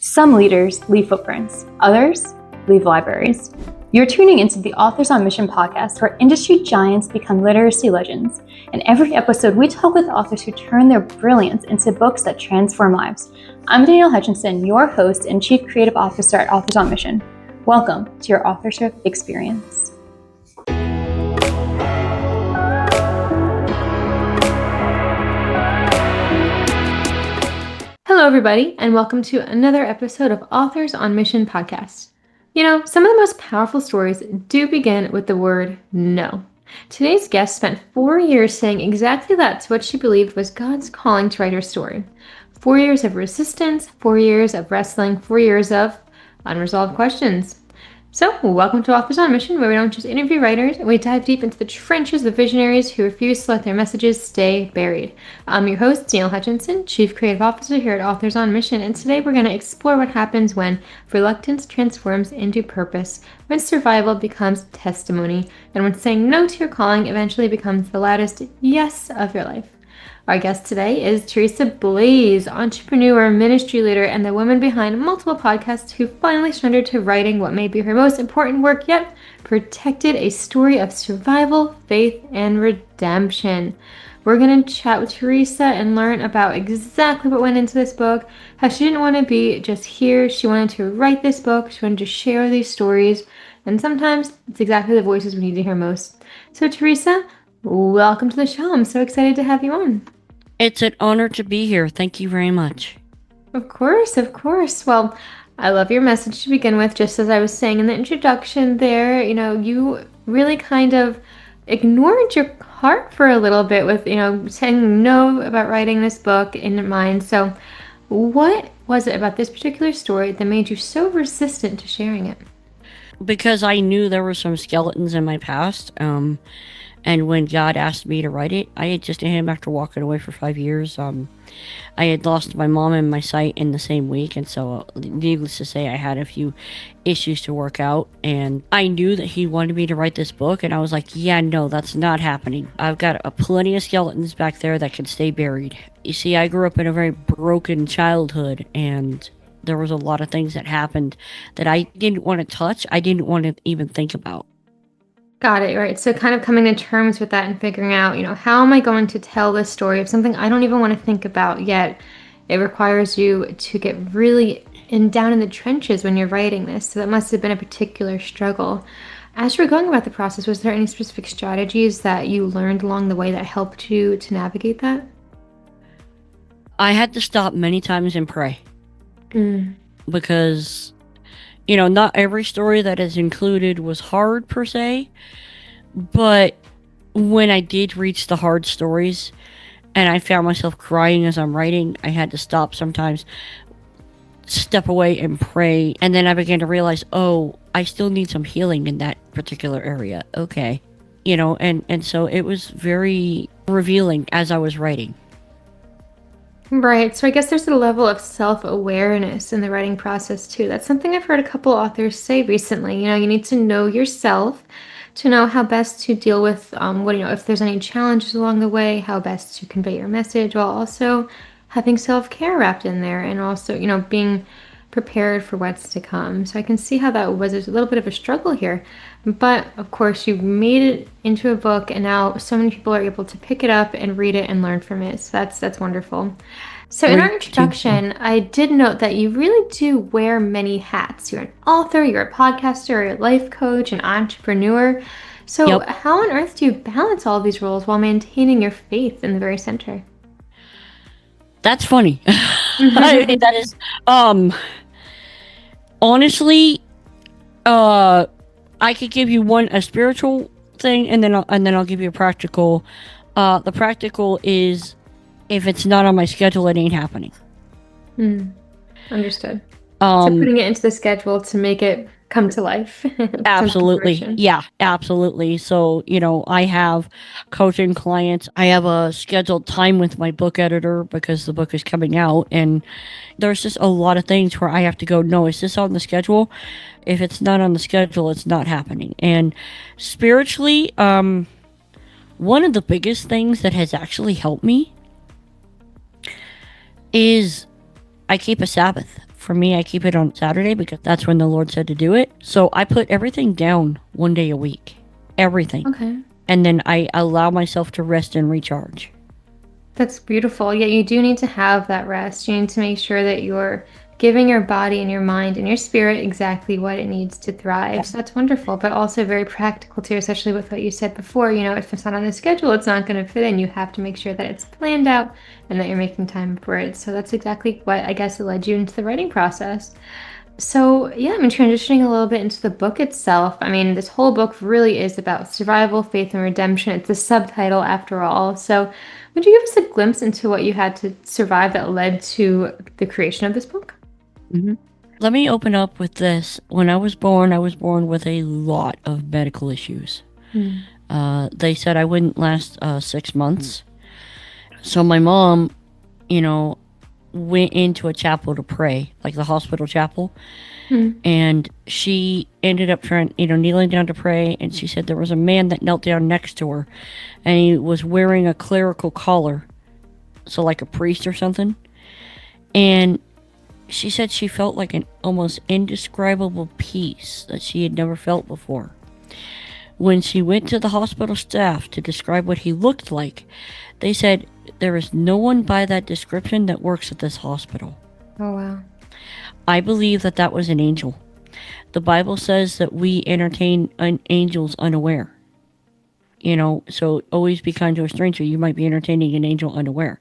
Some leaders leave footprints, others leave libraries. You're tuning into the Authors on Mission podcast, where industry giants become literacy legends. In every episode, we talk with authors who turn their brilliance into books that transform lives. I'm Danielle Hutchinson, your host and Chief Creative Officer at Authors on Mission. Welcome to your authorship experience. Hello, everybody, and welcome to another episode of Authors on Mission podcast. You know, some of the most powerful stories do begin with the word no. Today's guest spent 4 years saying exactly that to what she believed was God's calling to write her story. 4 years of resistance, 4 years of wrestling, 4 years of unresolved questions. So, welcome to Authors on Mission, where we don't just interview writers, we dive deep into the trenches of visionaries who refuse to let their messages stay buried. I'm your host, Danielle Hutchinson, Chief Creative Officer here at Authors on Mission, and today we're going to explore what happens when reluctance transforms into purpose, when survival becomes testimony, and when saying no to your calling eventually becomes the loudest yes of your life. Our guest today is Teresa Blaes, entrepreneur, ministry leader, and the woman behind multiple podcasts who finally surrendered to writing what may be her most important work yet, protected a story of survival, faith, and redemption. We're going to chat with Teresa and learn about exactly what went into this book, how she didn't want to be just here. She wanted to write this book. She wanted to share these stories. And sometimes it's exactly the voices we need to hear most. So Teresa, welcome to the show. I'm so excited to have you on. It's an honor to be here. Thank you very much. Of course, of course. Well, I love your message to begin with. Just as I was saying in the introduction there, you really kind of ignored your heart for a little bit with, saying no about writing this book in mind. So what was it about this particular story that made you so resistant to sharing it? Because I knew there were some skeletons in my past. And when God asked me to write it, I had just him after walking away for 5 years. I had lost my mom and my sight in the same week, and so needless to say, I had a few issues to work out, and I knew that he wanted me to write this book, and I was like, yeah, no, that's not happening. I've got plenty of skeletons back there that can stay buried. You see, I grew up in a very broken childhood, and there was a lot of things that happened that I didn't want to touch. I didn't want to even think about. Got it, right. So kind of coming to terms with that and figuring out, how am I going to tell this story of something I don't even want to think about yet? It requires you to get really down in the trenches when you're writing this. So that must have been a particular struggle. As you were going about the process, was there any specific strategies that you learned along the way that helped you to navigate that? I had to stop many times and pray. Because not every story that is included was hard per se, but when I did reach the hard stories and I found myself crying as I'm writing, I had to stop sometimes, step away and pray, and then I began to realize, I still need some healing in that particular area. Okay. And so it was very revealing as I was writing. Right. So I guess there's a level of self-awareness in the writing process too. That's something I've heard a couple authors say recently. You need to know yourself to know how best to deal with if there's any challenges along the way, how best to convey your message, while also having self-care wrapped in there, and also, being prepared for what's to come. So I can see how that was a little bit of a struggle here. But of course, you made it into a book, and now so many people are able to pick it up and read it and learn from it. So that's wonderful. So in our introduction, I did note that you really do wear many hats. You're an author, you're a podcaster, you're a life coach, an entrepreneur. So How on earth do you balance all of these roles while maintaining your faith in the very center? That's funny. I mean, that is, honestly, I could give you a spiritual thing, and then I'll give you a practical. The practical is, if it's not on my schedule, it ain't happening. Understood. So putting it into the schedule to make it come to life. Absolutely. Yeah, absolutely. So, I have coaching clients. I have a scheduled time with my book editor because the book is coming out, and there's just a lot of things where I have to go, no, is this on the schedule? If it's not on the schedule, it's not happening. And spiritually, one of the biggest things that has actually helped me is I keep a Sabbath For me, I keep it on Saturday because that's when the Lord said to do it. So I put everything down one day a week. Everything. Okay. And then I allow myself to rest and recharge. That's beautiful. Yeah, you do need to have that rest. You need to make sure that you're giving your body and your mind and your spirit exactly what it needs to thrive. So that's wonderful, but also very practical too, especially with what you said before. If it's not on the schedule, it's not going to fit in. You have to make sure that it's planned out and that you're making time for it. So that's exactly what I guess it led you into the writing process. So, yeah, transitioning a little bit into the book itself. This whole book really is about survival, faith, and redemption. It's a subtitle after all. So, would you give us a glimpse into what you had to survive that led to the creation of this book? Mm-hmm. Let me open up with this. When I was born with a lot of medical issues. Mm. They said I wouldn't last 6 months. So my mom, you know, went into a chapel to pray, like the hospital chapel. Mm. And she ended up kneeling down to pray. And she said there was a man that knelt down next to her. And he was wearing a clerical collar. So like a priest or something. And she said she felt like an almost indescribable peace that she had never felt before. When she went to the hospital staff to describe what he looked like, they said there is no one by that description that works at this hospital. Oh, wow. I believe that that was an angel. The Bible says that we entertain angels unaware. So always be kind to a stranger. You might be entertaining an angel unaware.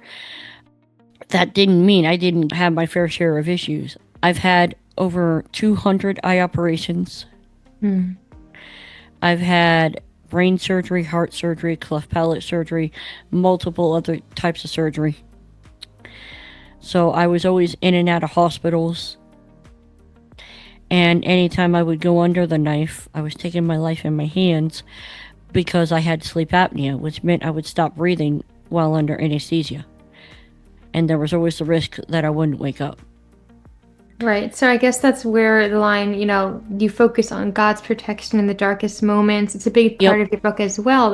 That didn't mean I didn't have my fair share of issues. I've had over 200 eye operations. Mm. I've had brain surgery, heart surgery, cleft palate surgery, multiple other types of surgery. So I was always in and out of hospitals. And anytime I would go under the knife, I was taking my life in my hands because I had sleep apnea, which meant I would stop breathing while under anesthesia. And there was always the risk that I wouldn't wake up. Right. So I guess that's where the line, you focus on God's protection in the darkest moments. It's a big part of your book as well.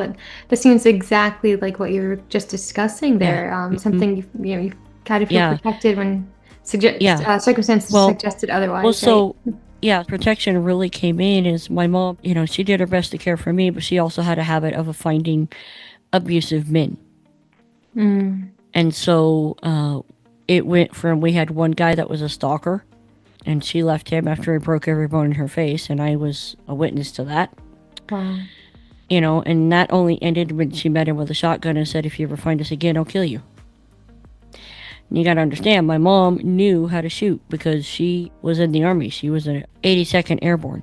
That seems exactly like what you were just discussing there. Yeah. Something you got to feel protected when circumstances suggested otherwise. Well, so protection really came in as my mom. She did her best to care for me, but she also had a habit of finding abusive men. Mm. And so it went from we had one guy that was a stalker. And she left him after he broke every bone in her face, and I was a witness to that. Wow. And that only ended when she met him with a shotgun and said, if you ever find us again, I'll kill you. And you gotta understand, my mom knew how to shoot because she was in the Army. She was an 82nd Airborne.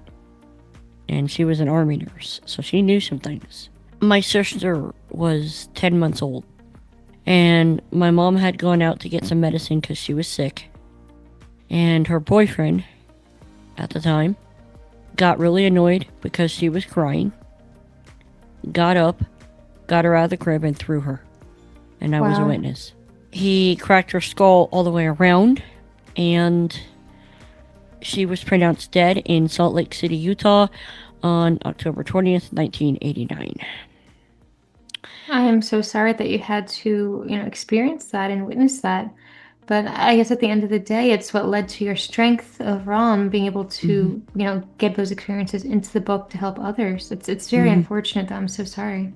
And she was an Army nurse, so she knew some things. My sister was 10 months old. And my mom had gone out to get some medicine because she was sick. And her boyfriend, at the time, got really annoyed because she was crying, got up, got her out of the crib, and threw her. And I was a witness. He cracked her skull all the way around, and she was pronounced dead in Salt Lake City, Utah, on October 20th, 1989. I am so sorry that you had to, experience that and witness that. But I guess at the end of the day, it's what led to your strength overall and being able to, get those experiences into the book to help others. It's very unfortunate that I'm so sorry.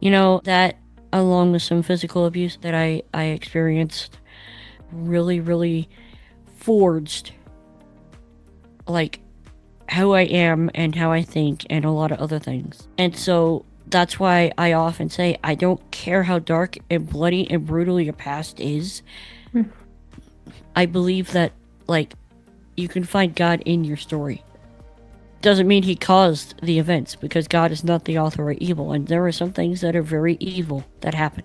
That along with some physical abuse that I experienced really, really forged like who I am and how I think and a lot of other things. And so that's why I often say I don't care how dark and bloody and brutal your past is. I believe that, you can find God in your story. Doesn't mean he caused the events, because God is not the author of evil, and there are some things that are very evil that happen.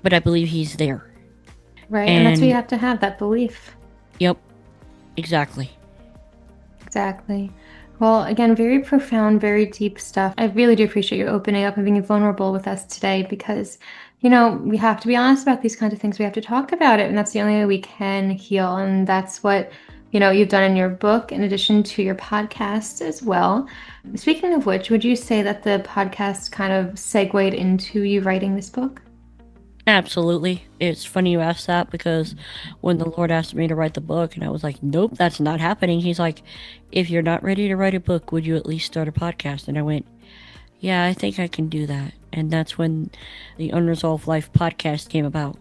But I believe he's there. Right, and that's what you have to have, that belief. Yep, exactly. Exactly. Well, again, very profound, very deep stuff. I really do appreciate you opening up and being vulnerable with us today because, we have to be honest about these kinds of things. We have to talk about it, and that's the only way we can heal. And that's what, you've done in your book, in addition to your podcast as well. Speaking of which, would you say that the podcast kind of segued into you writing this book? Absolutely. It's funny you asked that because when the Lord asked me to write the book, and I was like, nope, that's not happening. He's like, if you're not ready to write a book, would you at least start a podcast? And I went, yeah, I think I can do that. And that's when the Unresolved Life podcast came about.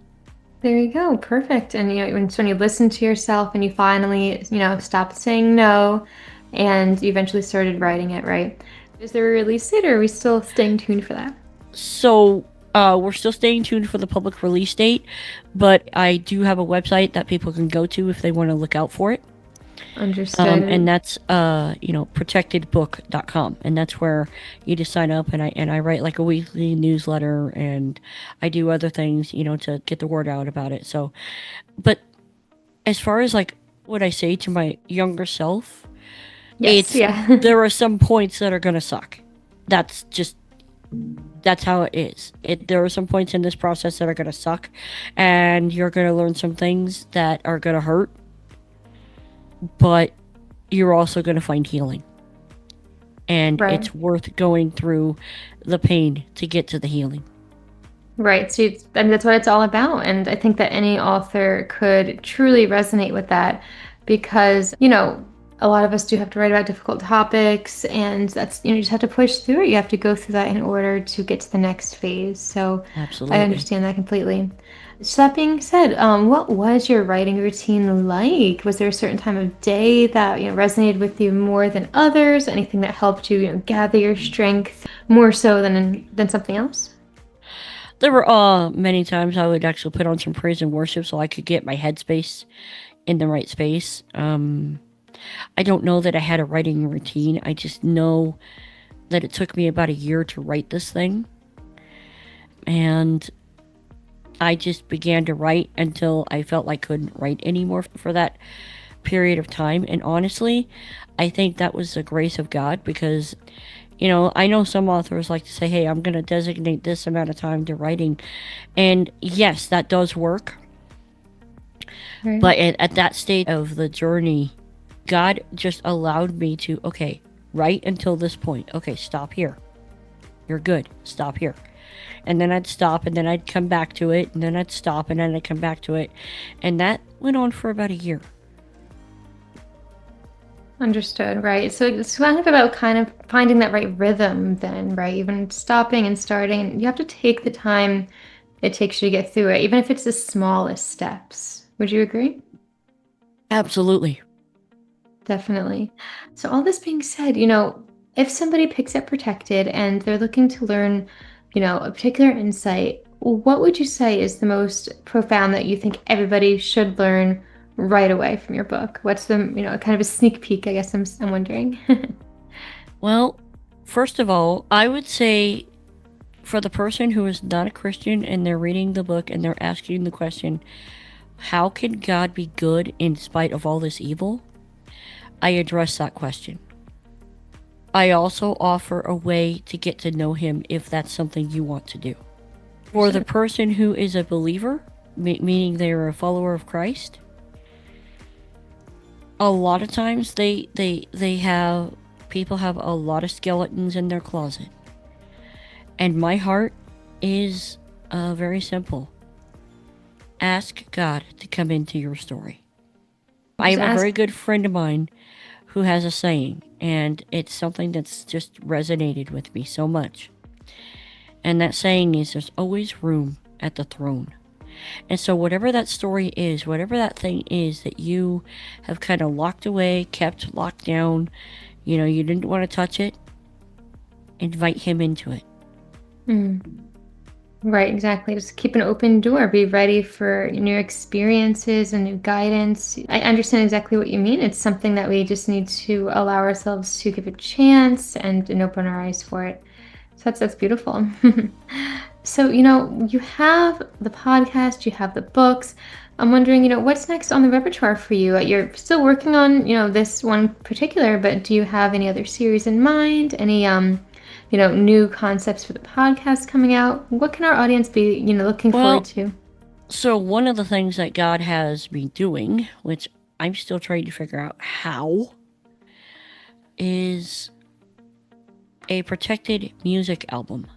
There you go. Perfect. And when you listen to yourself and you finally, stop saying no and you eventually started writing it, right? Is there a release date or are we still staying tuned for that? So we're still staying tuned for the public release date, but I do have a website that people can go to if they want to look out for it. And Understood. that's protectedbook.com, and that's where you just sign up, and I write like a weekly newsletter, and I do other things, to get the word out about it. So, but as far as like what I say to my younger self, Yes, it's yeah. there are some points that are gonna suck. That's just that's how it is. There are some points in this process that are gonna suck, and you're gonna learn some things that are gonna hurt, but you're also gonna find healing, and Right. it's worth going through the pain to get to the healing. Right. So I mean, that's what it's all about. And I think that any author could truly resonate with that because, a lot of us do have to write about difficult topics and that's, you just have to push through it. You have to go through that in order to get to the next phase. So I Absolutely. understand that completely. So that being said, what was your writing routine like? Was there a certain time of day that, resonated with you more than others? Anything that helped you, gather your strength more so than something else? There were many times I would actually put on some praise and worship so I could get my headspace in the right space. I don't know that I had a writing routine. I just know that it took me about a year to write this thing. And I just began to write until I felt I couldn't write anymore for that period of time. And honestly, I think that was the grace of God because, I know some authors like to say, hey, I'm going to designate this amount of time to writing. And yes, that does work. Right. But at that stage of the journey, God just allowed me to, okay, write until this point. Okay, stop here. You're good. Stop here. And then I'd stop and then I'd come back to it and then I'd stop and then I'd come back to it. And that went on for about a year. Understood, right. So it's kind of about kind of finding that right rhythm then, right? Even stopping and starting, you have to take the time it takes you to get through it, even if it's the smallest steps. Would you agree? Absolutely. Definitely. So all this being said, if somebody picks up Protected and they're looking to learn, a particular insight, what would you say is the most profound that you think everybody should learn right away from your book? What's the, kind of a sneak peek, I guess I'm wondering. Well, first of all, I would say for the person who is not a Christian and they're reading the book and they're asking the question, how can God be good in spite of all this evil? I address that question. I also offer a way to get to know Him if that's something you want to do. For the Understood. person who is a believer, meaning they're a follower of Christ, a lot of times they have people have a lot of skeletons in their closet, and my heart is very simple. Ask God to come into your story. I Just have a very ask. good friend of mine who has a saying, and it's something that's just resonated with me so much. And that saying is, there's always room at the throne. And so, whatever that story is, whatever that thing is that you have kind of locked away, kept locked down, you didn't want to touch it, invite Him into it. Mm. Right, exactly. Just keep an open door. Be ready for new experiences and new guidance. I understand exactly what you mean. It's something that we just need to allow ourselves to give a chance and open our eyes for it. So that's beautiful. So, you have the podcast, you have the books. I'm wondering, what's next on the repertoire for you? You're still working on, this one particular, but do you have any other series in mind? Any new concepts for the podcast coming out? What can our audience be, looking forward Well, to? so one of the things that God has me doing, which I'm still trying to figure out how, is a protected music album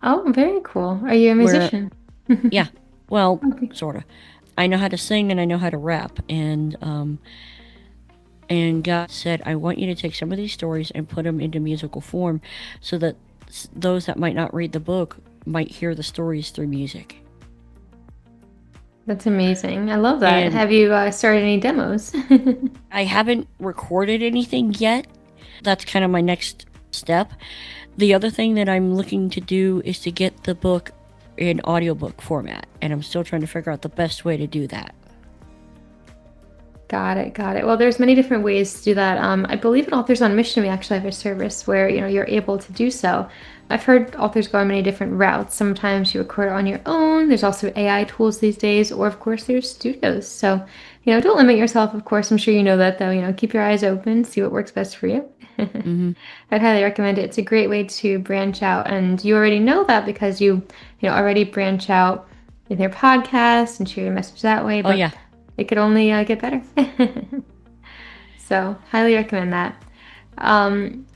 Oh, very cool. Are you a where musician? Yeah, well, Okay. sort of. I know how to sing and I know how to rap, and God said, I want you to take some of these stories and put them into musical form, so that those that might not read the book might hear the stories through music. That's amazing. I love that. And Have you started any demos? I haven't recorded anything yet. That's kind of my next step. The other thing that I'm looking to do is to get the book in audiobook format, and I'm still trying to figure out the best way to do that. Got it, got it. Well, there's many different ways to do that. I believe at Authors on Mission, we actually have a service where you're able to do so. I've heard authors go on many different routes. Sometimes you record it on your own. There's also AI tools these days, or of course, there's studios. So, don't limit yourself. Of course, I'm sure you know that though. Keep your eyes open, see what works best for you. Hmm. I'd highly recommend it. It's a great way to branch out, and you already know that because you already branch out with your podcast and share your message that way. Oh, But yeah. it could only get better. So, highly recommend that.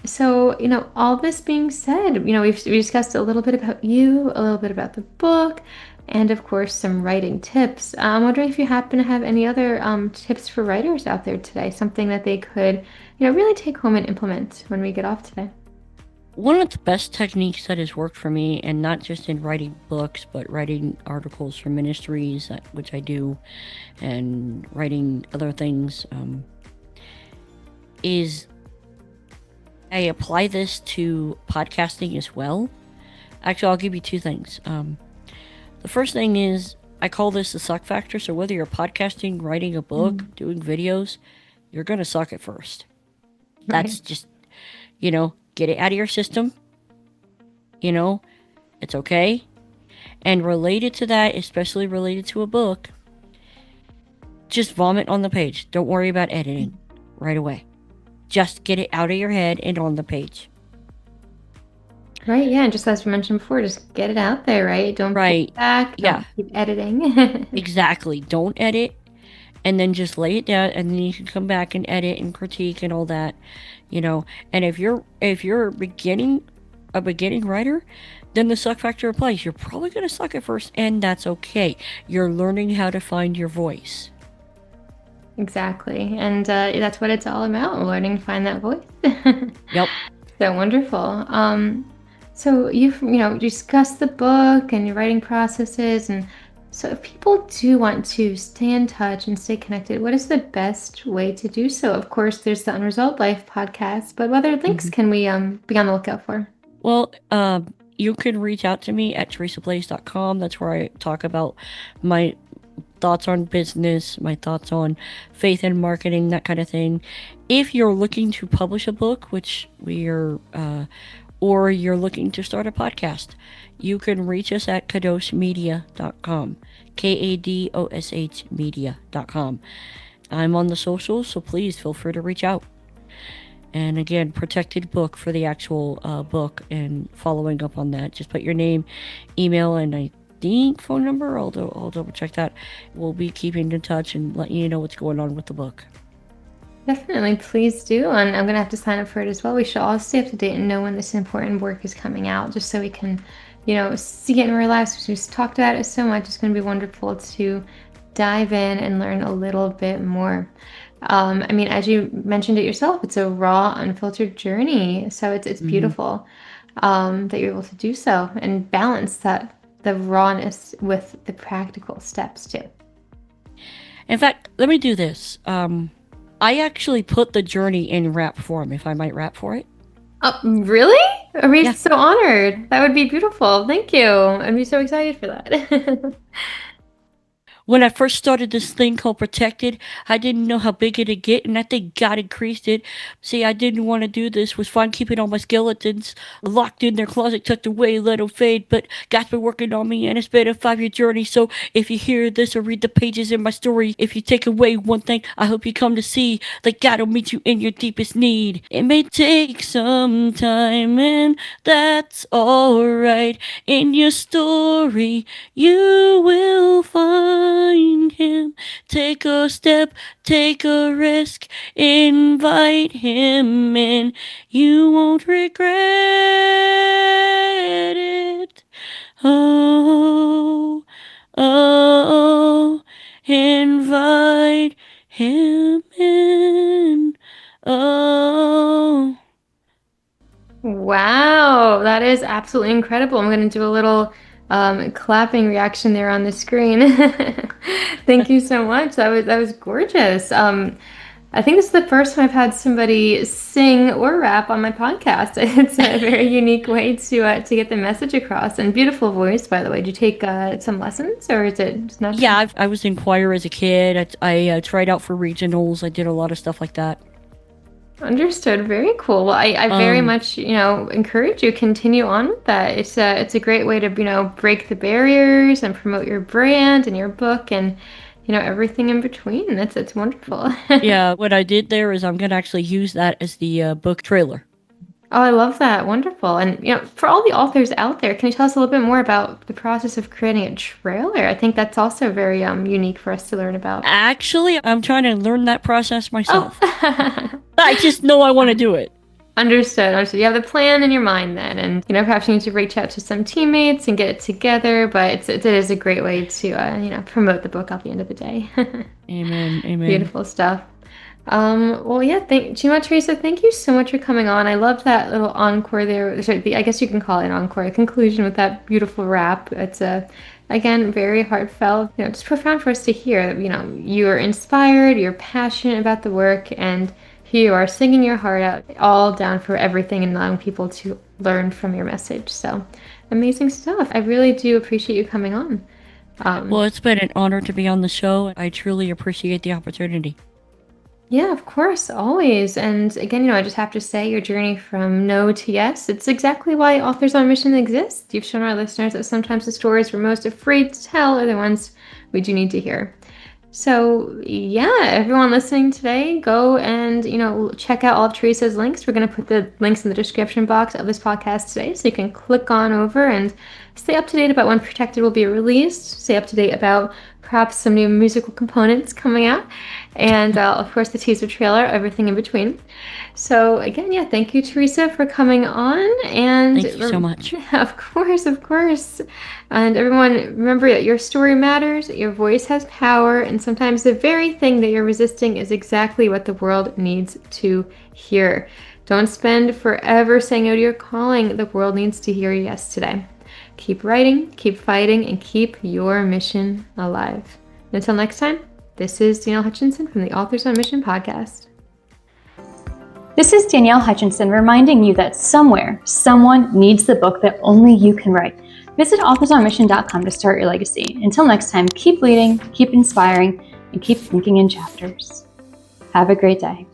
So, all this being said, we discussed a little bit about you, a little bit about the book, and of course, some writing tips. I'm wondering if you happen to have any other tips for writers out there today, something that they could, really take home and implement when we get off today. One of the best techniques that has worked for me, and not just in writing books, but writing articles for ministries, which I do, and writing other things, is I apply this to podcasting as well. Actually, I'll give you two things. The first thing is I call this the suck factor. So whether you're podcasting, writing a book, Mm. doing videos, you're going to suck at first. Right. That's just, get it out of your system. You know, it's okay. And related to that, especially related to a book, just vomit on the page. Don't worry about editing right away. Just get it out of your head and on the page. Right. Yeah. And just as we mentioned before, just get it out there, right? Don't pull Right. back. Yeah, Don't keep editing. exactly. Don't edit, and then just lay it down, and then you can come back and edit and critique and all that, and if you're a beginning writer, then the suck factor applies. You're probably going to suck at first, and that's okay. You're learning how to find your voice. Exactly. And that's what it's all about, learning to find that voice. Yep. So wonderful. So you've, discussed the book and your writing processes. And so if people do want to stay in touch and stay connected, what is the best way to do so? Of course, there's the Unresolved Life podcast, but what other links Hmm. can we be on the lookout for? Well, you can reach out to me at teresablaze.com. That's where I talk about my thoughts on business, my thoughts on faith and marketing, that kind of thing. If you're looking to publish a book, which we are, or you're looking to start a podcast, you can reach us at kadoshmedia.com. KADOSH media.com. I'm on the socials, so please feel free to reach out. And again, protected book for the actual book, and following up on that. Just put your name, email, and I think phone number. I'll double check that. We'll be keeping in touch and letting you know what's going on with the book. Definitely, please do. And I'm going to have to sign up for it as well. We should all stay up to date and know when this important work is coming out, just so we can, see it in real life. So we just talked about it so much. It's going to be wonderful to dive in and learn a little bit more. I mean, as you mentioned it yourself, it's a raw, unfiltered journey. So it's Hmm. beautiful that you're able to do so and balance the rawness with the practical steps too. In fact, let me do this. I actually put the journey in rap form, if I might rap for it. Oh, really? I'm Yeah. so honored. That would be beautiful. Thank you. I'd be so excited for that. When I first started this thing called Protected, I didn't know how big it'd get, and I think God increased it. See, I didn't want to do this. Was fine keeping all my skeletons locked in their closet, tucked away, let them fade. But God's been working on me, and it's been a 5-year journey. So if you hear this or read the pages in my story, if you take away one thing, I hope you come to see that God will meet you in your deepest need. It may take some time, and that's alright. In your story, you will find him. Take a step, take a risk, invite him in. You won't regret it. Oh, Oh, invite him in. Oh. Wow, that is absolutely incredible. I'm going to do a little clapping reaction there on the screen. Thank you so much. That was gorgeous. I think this is the first time I've had somebody sing or rap on my podcast. It's a very unique way to get the message across. And beautiful voice, by the way. Did you take some lessons, or is it just natural? Yeah, I was in choir as a kid. I tried out for regionals. I did a lot of stuff like that. Understood. Very cool. Well, I very Um, much, encourage you continue on with that. It's a great way to, break the barriers and promote your brand and your book and, everything in between. It's wonderful. yeah, what I did there is I'm gonna actually use that as the book trailer. Oh, I love that. Wonderful. And, for all the authors out there, can you tell us a little bit more about the process of creating a trailer? I think that's also very unique for us to learn about. Actually, I'm trying to learn that process myself. Oh. I just know I want to do it. Understood. Understood. You have the plan in your mind then, and perhaps you need to reach out to some teammates and get it together. But it is a great way to promote the book at the end of the day. Amen. Amen. Beautiful stuff. Well, yeah. Do you know what, Teresa? Thank you so much for coming on. I love that little encore there. Sorry, I guess you can call it an encore. A conclusion with that beautiful rap. It's again very heartfelt. Just profound for us to hear. You are inspired. You're passionate about the work, and here you are singing your heart out, all down for everything, and allowing people to learn from your message. So amazing stuff. I really do appreciate you coming on. Well, it's been an honor to be on the show. I truly appreciate the opportunity. Yeah, of course, always. And again, I just have to say your journey from no to yes, it's exactly why Authors on Mission exists. You've shown our listeners that sometimes the stories we're most afraid to tell are the ones we do need to hear. So yeah, everyone listening today, go and, check out all of Teresa's links. We're going to put the links in the description box of this podcast today, so you can click on over and stay up to date about when Protected will be released, stay up to date about perhaps some new musical components coming out, and of course the teaser trailer, everything in between. So again, yeah, thank you, Teresa, for coming on. And Thank you so much. of course, of course. And everyone, remember that your story matters, your voice has power, and sometimes the very thing that you're resisting is exactly what the world needs to hear. Don't spend forever saying no to your calling. The world needs to hear yes today. Keep writing, keep fighting, and keep your mission alive. Until next time, this is Danielle Hutchinson from the Authors on Mission podcast. This is Danielle Hutchinson reminding you that somewhere, someone needs the book that only you can write. Visit authorsonmission.com to start your legacy. Until next time, keep leading, keep inspiring, and keep thinking in chapters. Have a great day.